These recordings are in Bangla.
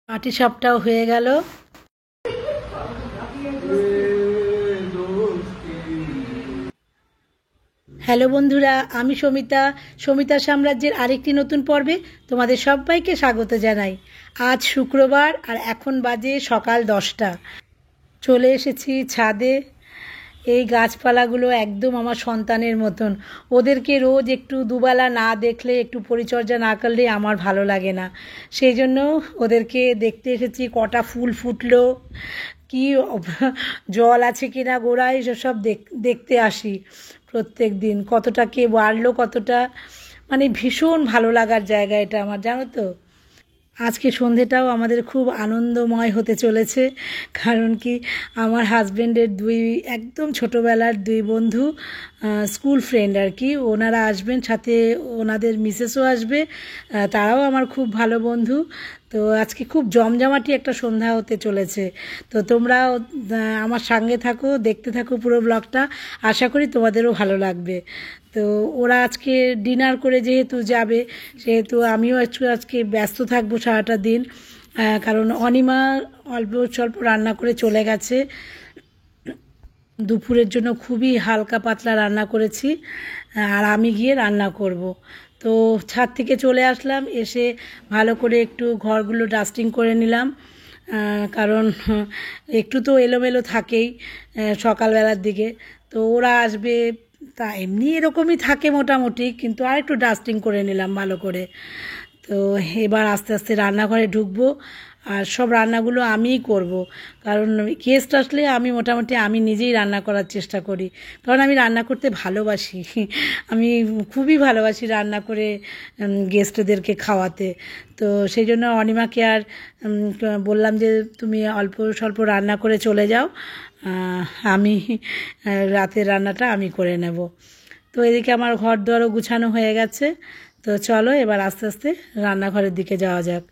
পাটিসাপটাও হয়ে গেল। হ্যালো বন্ধুরা, আমি সমিতার সাম্রাজ্যের আরেকটি নতুন পর্বে তোমাদের সবাইকে স্বাগত জানাই। আজ শুক্রবার আর এখন বাজে সকাল 10টা। চলে এসেছি ছাদে। এই গাছপালাগুলো একদম আমার সন্তানের মতন। ওদেরকে রোজ একটু দুবেলা না দেখলে, একটু পরিচর্যা না করলে আমার ভালো লাগে না। সেই জন্য ওদেরকে দেখতে এসেছি, কটা ফুল ফুটলো, কি জল আছে কিনা গোড়ায়, সব দেখতে আসি প্রত্যেক দিন। কতটা কে বাড়লো, কতটা, মানে ভীষণ ভালো লাগার জায়গা এটা আমার, জানো তো। আজকে সন্ধেটাও আমাদের খুব আনন্দময় হতে চলেছে, কারণ কি আমার হাজব্যান্ডের একদম ছোটোবেলার দুই বন্ধু, স্কুল ফ্রেন্ড আর কি, ওনারা আসবেন, সাথে ওনাদের মিসেসও আসবে। তারাও আমার খুব ভালো বন্ধু। তো আজকে খুব জমজমাটি একটা সন্ধ্যা হতে চলেছে। তো তোমরাও আমার সঙ্গে থাকো, দেখতে থাকো পুরো ব্লগটা। আশা করি তোমাদেরও ভালো লাগবে। তো ওরা আজকে ডিনার করে যেহেতু যাবে, সেহেতু আমিও একটু আজকে ব্যস্ত থাকবো সারাটা দিন, কারণ অনিমা অল্প স্বল্প রান্না করে চলে গেছে। দুপুরের জন্য খুবই হালকা পাতলা রান্না করেছি, আর আমি গিয়ে রান্না করব। তো ছাদ থেকে চলে আসলাম, এসে ভালো করে একটু ঘরগুলো ডাস্টিং করে নিলাম, কারণ একটু তো এলোমেলো থাকেই সকালবেলার দিকে। তো ওরা আসবে, তা এমনি এরকমই থাকে মোটামুটি, কিন্তু আর একটু ডাস্টিং করে নিলাম ভালো করে। তো এবার আস্তে আস্তে রান্নাঘরে ঢুকবো, আর সব রান্নাগুলো আমিই করব, কারণ গেস্ট আসলে মোটামুটি আমি নিজেই রান্না করার চেষ্টা করি, কারণ আমি রান্না করতে ভালোবাসি। আমি খুবই ভালোবাসি রান্না করে গেস্টদেরকে খাওয়াতে। তো সেই জন্য অনিমাকে আর বললাম যে তুমি অল্প স্বল্প রান্না করে চলে যাও, আমি রাতের রান্নাটা আমি করে নেব। তো এদিকে আমার ঘর দুয়ারও গুছানো হয়ে গেছে। তো চলো এবার আস্তে আস্তে রান্নাঘরের দিকে যাওয়া যাক।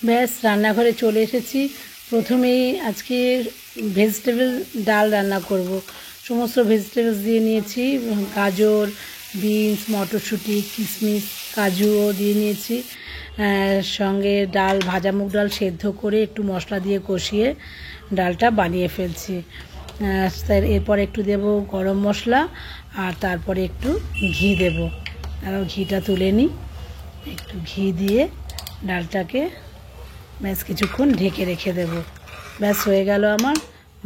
ব্যাস রান্নাঘরে চলে এসেছি। প্রথমেই আজকে ভেজিটেবল ডাল রান্না করব। সমস্ত ভেজিটেবলস দিয়ে নিয়েছি, গাজর, বিনস, মটরশুঁটি, কিশমিশ, কাজুও দিয়ে নিয়েছি। সঙ্গে ডাল, ভাজা মুগ ডাল সেদ্ধ করে একটু মশলা দিয়ে কষিয়ে ডালটা বানিয়ে ফেলছি। এরপর একটু দেব গরম মশলা, আর তারপরে একটু ঘি দেব। আর ঘিটা তুলে নিই, একটু ঘি দিয়ে ডালটাকে ব্যাস কিছুক্ষণ ঢেকে রেখে দেব। ব্যাস হয়ে গেল আমার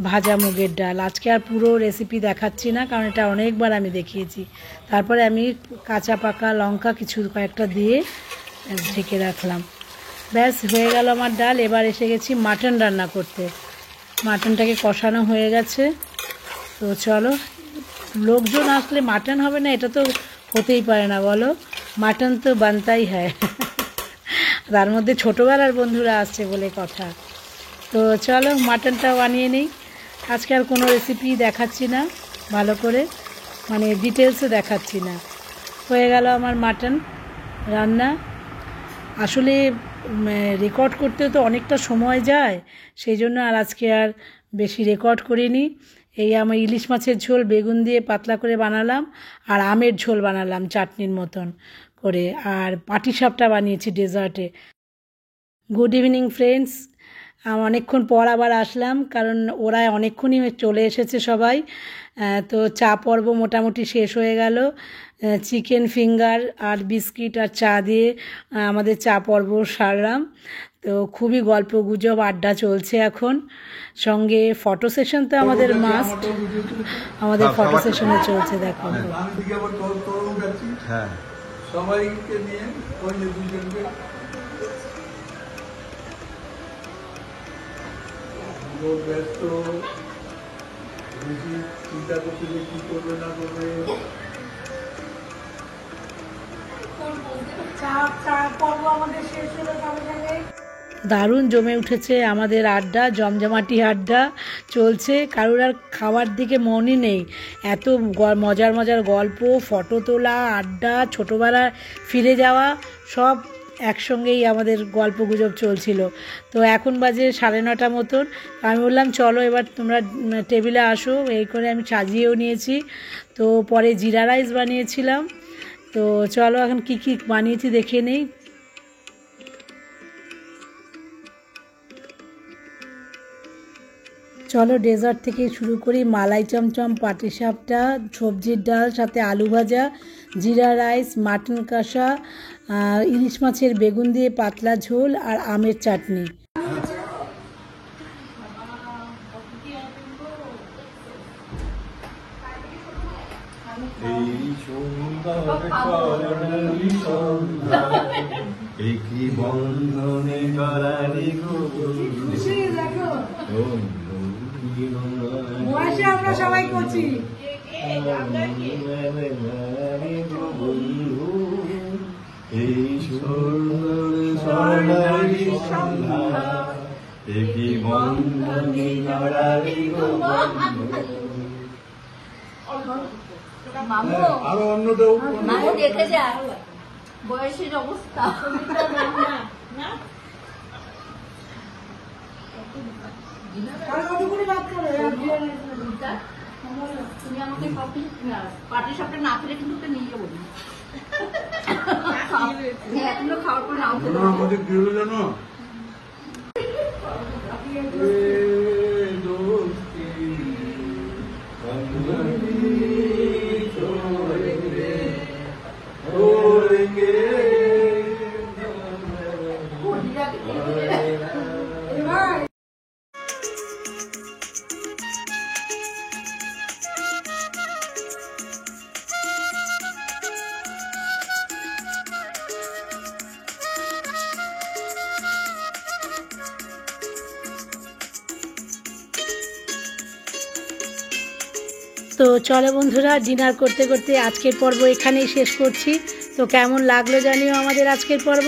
ভাজা মুগের ডাল। আজকে আর পুরো রেসিপি দেখাচ্ছি না, কারণ এটা অনেকবার আমি দেখিয়েছি। তারপরে আমি কাঁচা পাকা লঙ্কা কয়েকটা দিয়ে ঢেকে রাখলাম। ব্যাস হয়ে গেল আমার ডাল। এবার এসে গেছি মাটন রান্না করতে। মাটনটাকে কষানো হয়ে গেছে। তো চলো, লোকজন আসলে মাটন হবে না এটা তো হতেই পারে না, বলো। মাটন তো বানতাই হয়। তার মধ্যে ছোটোবেলার বন্ধুরা আসছে বলে কথা। তো চলো মাটনটা বানিয়ে নিই। আজকে আর কোনো রেসিপি দেখাচ্ছি না ভালো করে, মানে ডিটেলসে দেখাচ্ছি না। হয়ে গেল আমার মাটন রান্না। আসলে রেকর্ড করতে তো অনেকটা সময় যায়, সেই জন্য আর আজকে আর বেশি রেকর্ড করিনি। এই আমি ইলিশ মাছের ঝোল বেগুন দিয়ে পাতলা করে বানালাম, আর আমের ঝোল বানালাম চাটনির মতন করে, আর পাটিসাপটা বানিয়েছি ডেজার্টে। গুড ইভিনিং ফ্রেন্ডস, অনেকক্ষণ পর আবার আসলাম, কারণ ওরা অনেকক্ষণই চলে এসেছে সবাই। তো চা পর্ব মোটামুটি শেষ হয়ে গেল। চিকেন ফিঙ্গার আর বিস্কিট আর চা দিয়ে আমাদের চা পর্ব সারলাম। তো খুবই গল্প গুজব আড্ডা চলছে এখন। সঙ্গে ফটো সেশন তো আমাদের মাস্ট, আমাদের ফটো সেশনে চলছে। দেখো সবাইকে নিয়ে ব্যস্ত, বেশি চিন্তা করতে যে কি করবে না করবে। দারুণ জমে উঠেছে আমাদের আড্ডা, জমজমাটি আড্ডা চলছে। কারোর আর খাওয়ার দিকে মনই নেই, এত মজার মজার গল্প, ফটো তোলা, আড্ডা, ছোটোবেলায় ফিরে যাওয়া, সব একসঙ্গেই আমাদের গল্প গুজব চলছিল। তো এখন বাজে 9:30 মতন। আমি বললাম চলো এবার তোমরা টেবিলে আসো, এই করে আমি সাজিয়েও নিয়েছি। তো পরে জিরা রাইস বানিয়েছিলাম। তো চলো এখন কি কি বানিয়েছি দেখে নেই। চলো ডেজার্ট থেকে শুরু করি। মালাই চমচম, পাটিসাপটা, সবজির ডাল, সাথে আলু ভাজা, জিরা রাইস, মাটন কষা, ইলিশ মাছের বেগুন দিয়ে পাতলা ঝোল আর আমের চাটনি। এই সুন্দর করলি সন্ধ্যা একই বন্ধনে করারি আমরা সবাই করছি। বন্ধু এই সুন্দর করারি সন্ধ্যা একই বন্ধনে করারি আরো অন্য দেব দেখে যা বয়সের অবস্থা। তুমি আমাকে পাটিসাপটা না খেলে কিন্তু নিয়ে যাবো না। এখনো খাওয়ার পর নাও আমাদের কি হলো জানো, তো চলো বন্ধুরা, ডিনার করতে করতে আজকের পর্ব এখানেই শেষ করছি। তো কেমন লাগলো জানিও আমাদের আজকের পর্ব।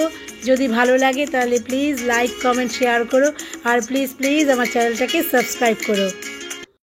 যদি ভালো লাগে তাহলে প্লিজ লাইক, কমেন্ট, শেয়ার করো। আর প্লিজ প্লিজ আমার চ্যানেলটাকে সাবস্ক্রাইব করো।